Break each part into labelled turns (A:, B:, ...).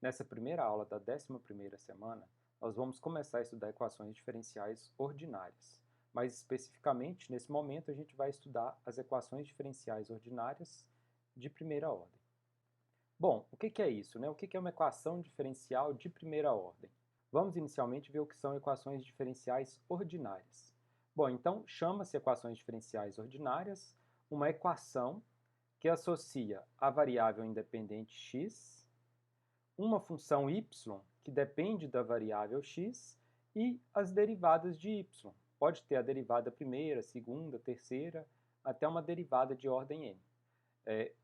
A: Nessa primeira aula da 11ª semana, nós vamos começar a estudar equações diferenciais ordinárias. Mais especificamente, nesse momento, a gente vai estudar as equações diferenciais ordinárias de primeira ordem. Bom, o que é isso, né? O que é uma equação diferencial de primeira ordem? Vamos inicialmente ver o que são equações diferenciais ordinárias. Bom, então chama-se equações diferenciais ordinárias uma equação que associa a variável independente x, uma função y que depende da variável x e as derivadas de y. Pode ter a derivada primeira, segunda, terceira, até uma derivada de ordem n.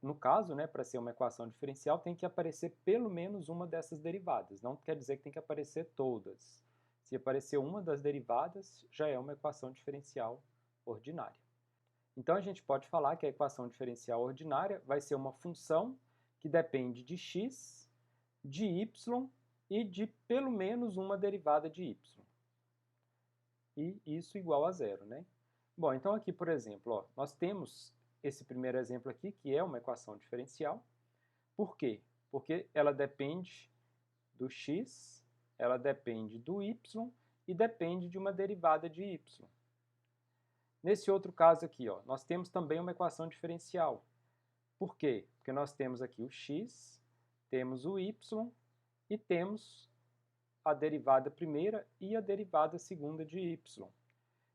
A: No caso, né, para ser uma equação diferencial, tem que aparecer pelo menos uma dessas derivadas. Não quer dizer que tem que aparecer todas. Se aparecer uma das derivadas, já é uma equação diferencial ordinária. Então, a gente pode falar que a equação diferencial ordinária vai ser uma função que depende de x, de y e de pelo menos uma derivada de y. E isso igual a zero, né? Bom, então aqui, por exemplo, ó, nós temos esse primeiro exemplo aqui, que é uma equação diferencial. Por quê? Porque ela depende do x, ela depende do y e depende de uma derivada de y. Nesse outro caso aqui, ó, nós temos também uma equação diferencial. Por quê? Porque nós temos aqui o x, temos o y e temos a derivada primeira e a derivada segunda de y.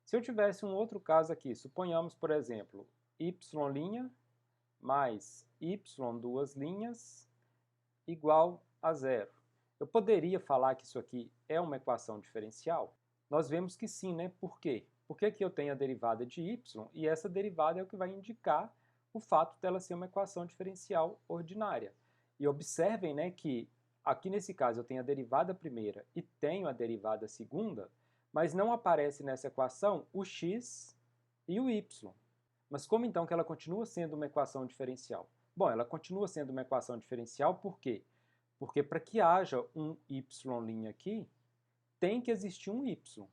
A: Se eu tivesse um outro caso aqui, suponhamos, por exemplo, y' mais y duas linhas igual a zero. Eu poderia falar que isso aqui é uma equação diferencial? Nós vemos que sim, né? Por quê? Porque aqui eu tenho a derivada de y e essa derivada é o que vai indicar o fato dela ser uma equação diferencial ordinária. E observem, né, que aqui nesse caso eu tenho a derivada primeira e tenho a derivada segunda, mas não aparece nessa equação o x e o y. Mas como então que ela continua sendo uma equação diferencial? Bom, ela continua sendo uma equação diferencial por quê? Porque para que haja um y' aqui, tem que existir um y.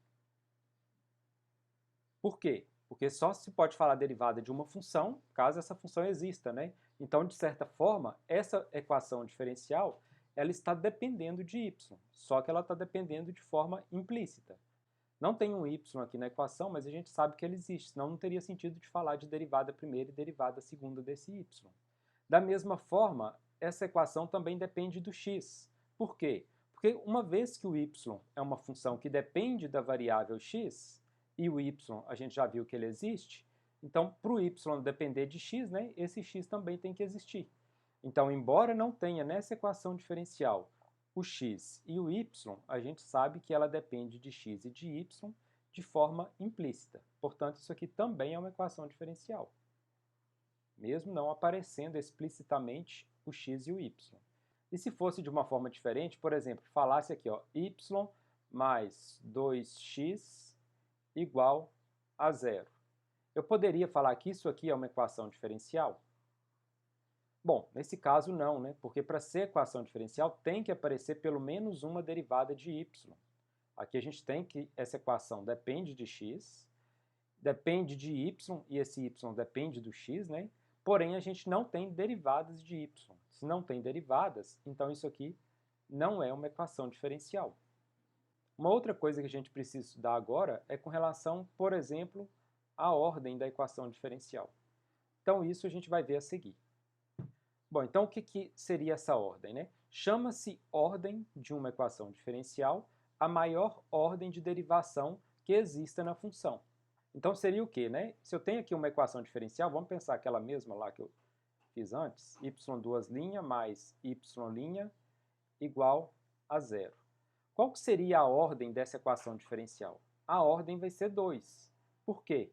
A: Por quê? Porque só se pode falar derivada de uma função, caso essa função exista, né? Então, de certa forma, essa equação diferencial, ela está dependendo de y, só que ela está dependendo de forma implícita. Não tem um y aqui na equação, mas a gente sabe que ele existe, senão não teria sentido de falar de derivada primeira e derivada segunda desse y. Da mesma forma, essa equação também depende do x. Por quê? Porque uma vez que o y é uma função que depende da variável x, e o y a gente já viu que ele existe, então para o y depender de x, né, esse x também tem que existir. Então, embora não tenha nessa equação diferencial o x e o y, a gente sabe que ela depende de x e de y de forma implícita. Portanto, isso aqui também é uma equação diferencial, mesmo não aparecendo explicitamente o x e o y. E se fosse de uma forma diferente, por exemplo, falasse aqui, ó, y mais 2x igual a zero. Eu poderia falar que isso aqui é uma equação diferencial? Bom, nesse caso não, né? Porque para ser equação diferencial tem que aparecer pelo menos uma derivada de y. Aqui a gente tem que essa equação depende de x, depende de y, e esse y depende do x, né? Porém, a gente não tem derivadas de y. Se não tem derivadas, então isso aqui não é uma equação diferencial. Uma outra coisa que a gente precisa estudar agora é com relação, por exemplo, à ordem da equação diferencial. Então, isso a gente vai ver a seguir. Bom, então o que seria essa ordem, né? Chama-se ordem de uma equação diferencial a maior ordem de derivação que exista na função. Então seria o quê, né? Se eu tenho aqui uma equação diferencial, vamos pensar aquela mesma lá que eu fiz antes, y duas linhas mais y' igual a zero. Qual que seria a ordem dessa equação diferencial? A ordem vai ser 2. Por quê?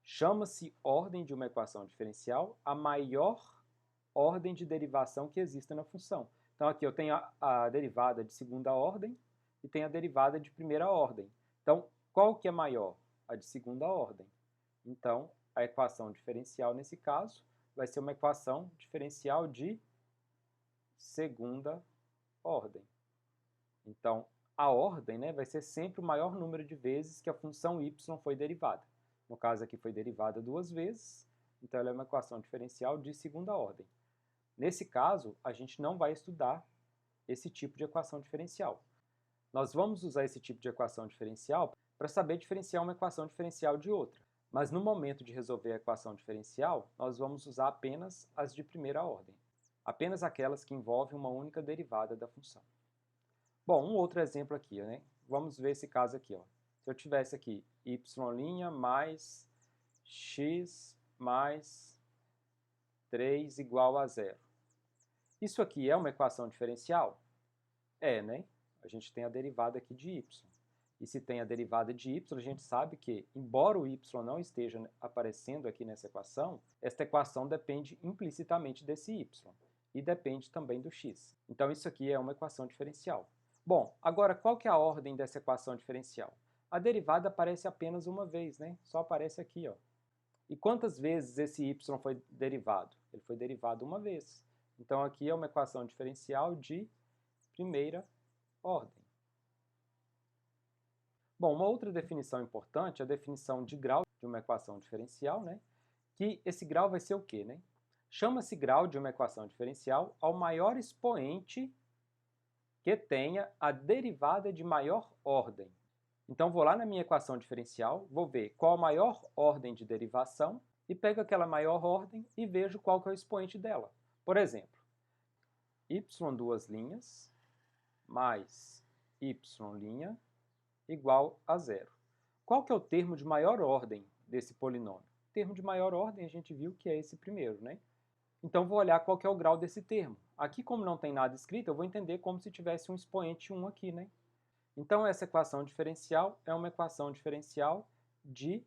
A: Chama-se ordem de uma equação diferencial a maior ordem de derivação que exista na função. Então aqui eu tenho a derivada de segunda ordem e tenho a derivada de primeira ordem. Então, qual que é maior? A de segunda ordem. Então, a equação diferencial nesse caso vai ser uma equação diferencial de segunda ordem. Então, a ordem, né, vai ser sempre o maior número de vezes que a função y foi derivada. No caso aqui foi derivada duas vezes, então ela é uma equação diferencial de segunda ordem. Nesse caso, a gente não vai estudar esse tipo de equação diferencial. Nós vamos usar esse tipo de equação diferencial para saber diferenciar uma equação diferencial de outra. Mas no momento de resolver a equação diferencial, nós vamos usar apenas as de primeira ordem. Apenas aquelas que envolvem uma única derivada da função. Bom, um outro exemplo aqui, né? Vamos ver esse caso aqui, ó. Se eu tivesse aqui y' mais x mais 3 igual a zero. Isso aqui é uma equação diferencial? É, né? A gente tem a derivada aqui de y. E se tem a derivada de y, a gente sabe que, embora o y não esteja aparecendo aqui nessa equação, esta equação depende implicitamente desse y. E depende também do x. Então isso aqui é uma equação diferencial. Bom, agora qual que é a ordem dessa equação diferencial? A derivada aparece apenas uma vez, né? Só aparece aqui, ó. E quantas vezes esse y foi derivado? Ele foi derivado uma vez. Então aqui é uma equação diferencial de primeira ordem. Bom, uma outra definição importante é a definição de grau de uma equação diferencial, né? Que esse grau vai ser o quê, né? Chama-se grau de uma equação diferencial ao maior expoente que tenha a derivada de maior ordem. Então vou lá na minha equação diferencial, vou ver qual a maior ordem de derivação e pego aquela maior ordem e vejo qual que é o expoente dela. Por exemplo, y duas linhas mais y' igual a zero. Qual que é o termo de maior ordem desse polinômio? O termo de maior ordem a gente viu que é esse primeiro, né? Então vou olhar qual que é o grau desse termo. Aqui, como não tem nada escrito, eu vou entender como se tivesse um expoente 1 aqui, né? Então essa equação diferencial é uma equação diferencial de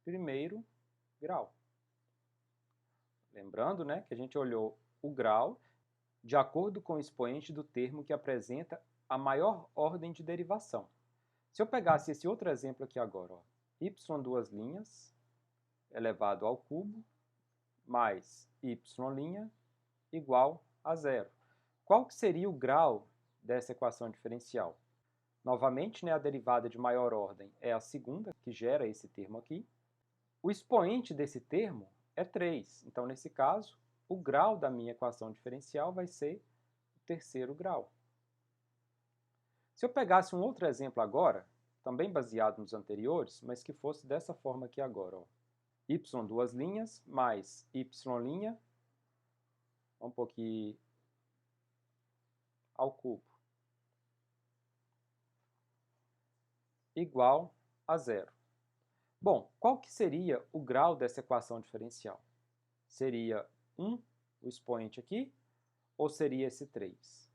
A: primeiro grau. Lembrando, né, que a gente olhou o grau de acordo com o expoente do termo que apresenta a maior ordem de derivação. Se eu pegasse esse outro exemplo aqui agora, ó, y duas linhas elevado ao cubo mais y' igual a zero. Qual que seria o grau dessa equação diferencial? Novamente, né, a derivada de maior ordem é a segunda, que gera esse termo aqui. O expoente desse termo é 3. Então, nesse caso, o grau da minha equação diferencial vai ser o terceiro grau. Se eu pegasse um outro exemplo agora, também baseado nos anteriores, mas que fosse dessa forma aqui agora, ó. Y duas linhas mais y', vamos pôr aqui ao cubo, igual a zero. Bom, qual que seria o grau dessa equação diferencial? Seria 1, o expoente aqui, ou seria esse 3?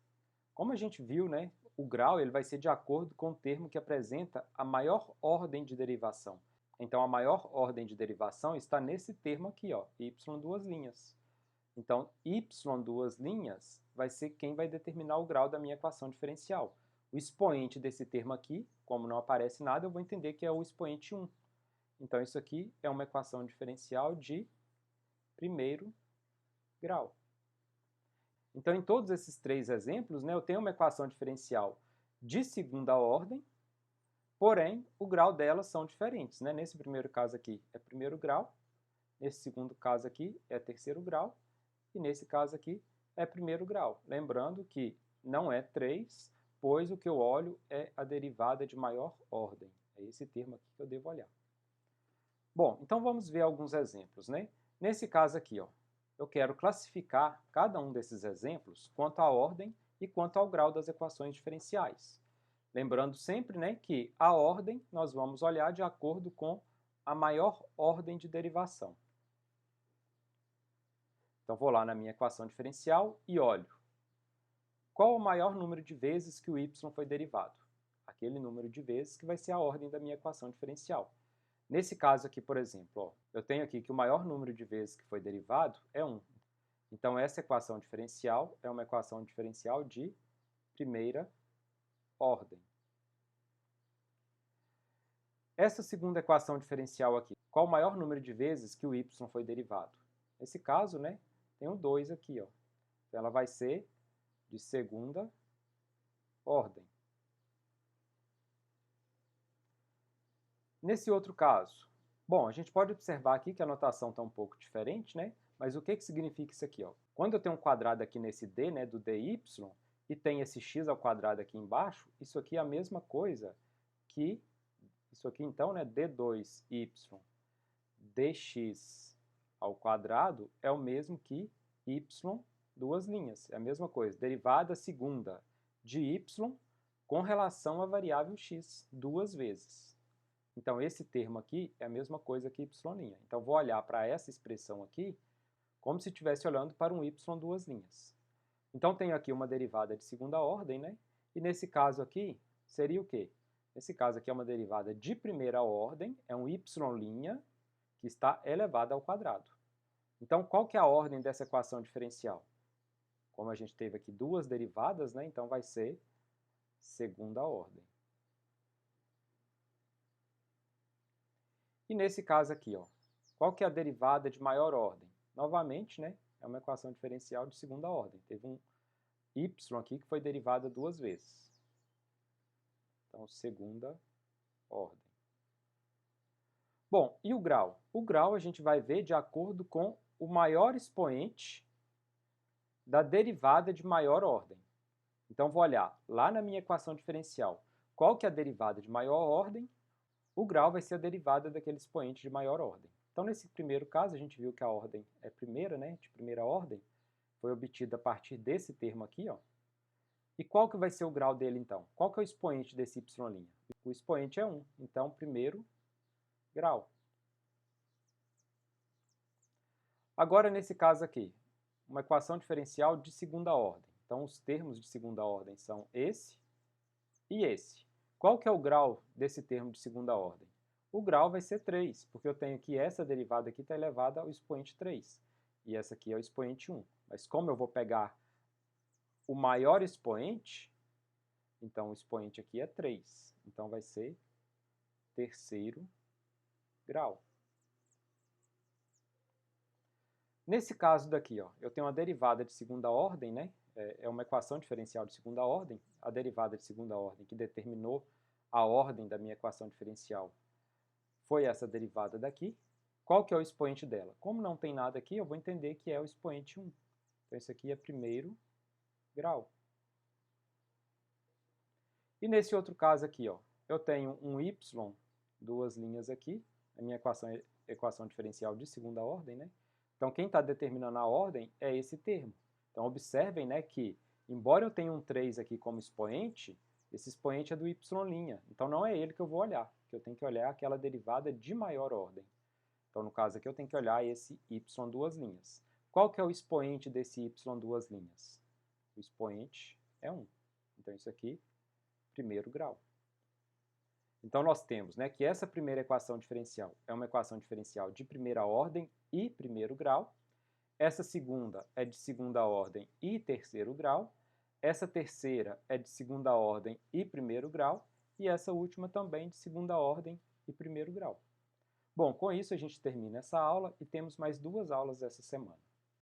A: Como a gente viu, né, o grau ele vai ser de acordo com o termo que apresenta a maior ordem de derivação. Então, a maior ordem de derivação está nesse termo aqui, ó, y duas linhas. Então, y duas linhas vai ser quem vai determinar o grau da minha equação diferencial. O expoente desse termo aqui, como não aparece nada, eu vou entender que é o expoente 1. Então, isso aqui é uma equação diferencial de primeiro grau. Então, em todos esses três exemplos, né, eu tenho uma equação diferencial de segunda ordem, porém, o grau delas são diferentes, né? Nesse primeiro caso aqui é primeiro grau, nesse segundo caso aqui é terceiro grau, e nesse caso aqui é primeiro grau. Lembrando que não é 3, pois o que eu olho é a derivada de maior ordem. É esse termo aqui que eu devo olhar. Bom, então vamos ver alguns exemplos, né? Nesse caso aqui, ó, eu quero classificar cada um desses exemplos quanto à ordem e quanto ao grau das equações diferenciais. Lembrando sempre, né, que a ordem nós vamos olhar de acordo com a maior ordem de derivação. Então vou lá na minha equação diferencial e olho. Qual o maior número de vezes que o y foi derivado? Aquele número de vezes que vai ser a ordem da minha equação diferencial. Nesse caso aqui, por exemplo, ó, eu tenho aqui que o maior número de vezes que foi derivado é 1. Então, essa equação diferencial é uma equação diferencial de primeira ordem. Essa segunda equação diferencial aqui, qual o maior número de vezes que o y foi derivado? Nesse caso, né, tem um 2 aqui, ó. Então, ela vai ser de segunda ordem. Nesse outro caso, bom, a gente pode observar aqui que a notação está um pouco diferente, né? Mas o que significa isso aqui, ó? Quando eu tenho um quadrado aqui nesse d, né, do dy, e tem esse x ao quadrado aqui embaixo, isso aqui é a mesma coisa que isso aqui então, né, d2y dx ao quadrado é o mesmo que y duas linhas. É a mesma coisa, derivada segunda de y com relação à variável x duas vezes. Então, esse termo aqui é a mesma coisa que y'. Então, vou olhar para essa expressão aqui como se estivesse olhando para um y duas linhas. Então, tenho aqui uma derivada de segunda ordem, né? E nesse caso aqui, seria o quê? Nesse caso aqui é uma derivada de primeira ordem, é um y' que está elevado ao quadrado. Então, qual que é a ordem dessa equação diferencial? Como a gente teve aqui duas derivadas, né? Então vai ser segunda ordem. E nesse caso aqui, ó, qual que é a derivada de maior ordem? Novamente, né, é uma equação diferencial de segunda ordem. Teve um y aqui que foi derivada duas vezes. Então, segunda ordem. Bom, e o grau? O grau a gente vai ver de acordo com o maior expoente da derivada de maior ordem. Então, vou olhar lá na minha equação diferencial. Qual que é a derivada de maior ordem? O grau vai ser a derivada daquele expoente de maior ordem. Então, nesse primeiro caso, a gente viu que a ordem é primeira, né, de primeira ordem, foi obtida a partir desse termo aqui, ó. E qual que vai ser o grau dele, então? Qual que é o expoente desse y'? O expoente é 1, então, primeiro grau. Agora, nesse caso aqui, uma equação diferencial de segunda ordem. Então, os termos de segunda ordem são esse e esse. Qual que é o grau desse termo de segunda ordem? O grau vai ser 3, porque eu tenho que essa derivada aqui está elevada ao expoente 3. E essa aqui é o expoente 1. Mas como eu vou pegar o maior expoente, então o expoente aqui é 3. Então vai ser terceiro grau. Nesse caso daqui, ó, eu tenho uma derivada de segunda ordem, né? É uma equação diferencial de segunda ordem. A derivada de segunda ordem que determinou a ordem da minha equação diferencial foi essa derivada daqui. Qual que é o expoente dela? Como não tem nada aqui, eu vou entender que é o expoente 1. Então, isso aqui é primeiro grau. E nesse outro caso aqui, ó, eu tenho um y, duas linhas aqui. A minha equação é equação diferencial de segunda ordem, né? Então, quem está determinando a ordem é esse termo. Então, observem, né, que, embora eu tenha um 3 aqui como expoente, esse expoente é do y'. Então, não é ele que eu vou olhar, que eu tenho que olhar aquela derivada de maior ordem. Então, no caso aqui, eu tenho que olhar esse y duas linhas. Qual que é o expoente desse y duas linhas? O expoente é 1. Então, isso aqui, primeiro grau. Então, nós temos, né, que essa primeira equação diferencial é uma equação diferencial de primeira ordem e primeiro grau. Essa segunda é de segunda ordem e terceiro grau. Essa terceira é de segunda ordem e primeiro grau. E essa última também de segunda ordem e primeiro grau. Bom, com isso a gente termina essa aula e temos mais duas aulas essa semana.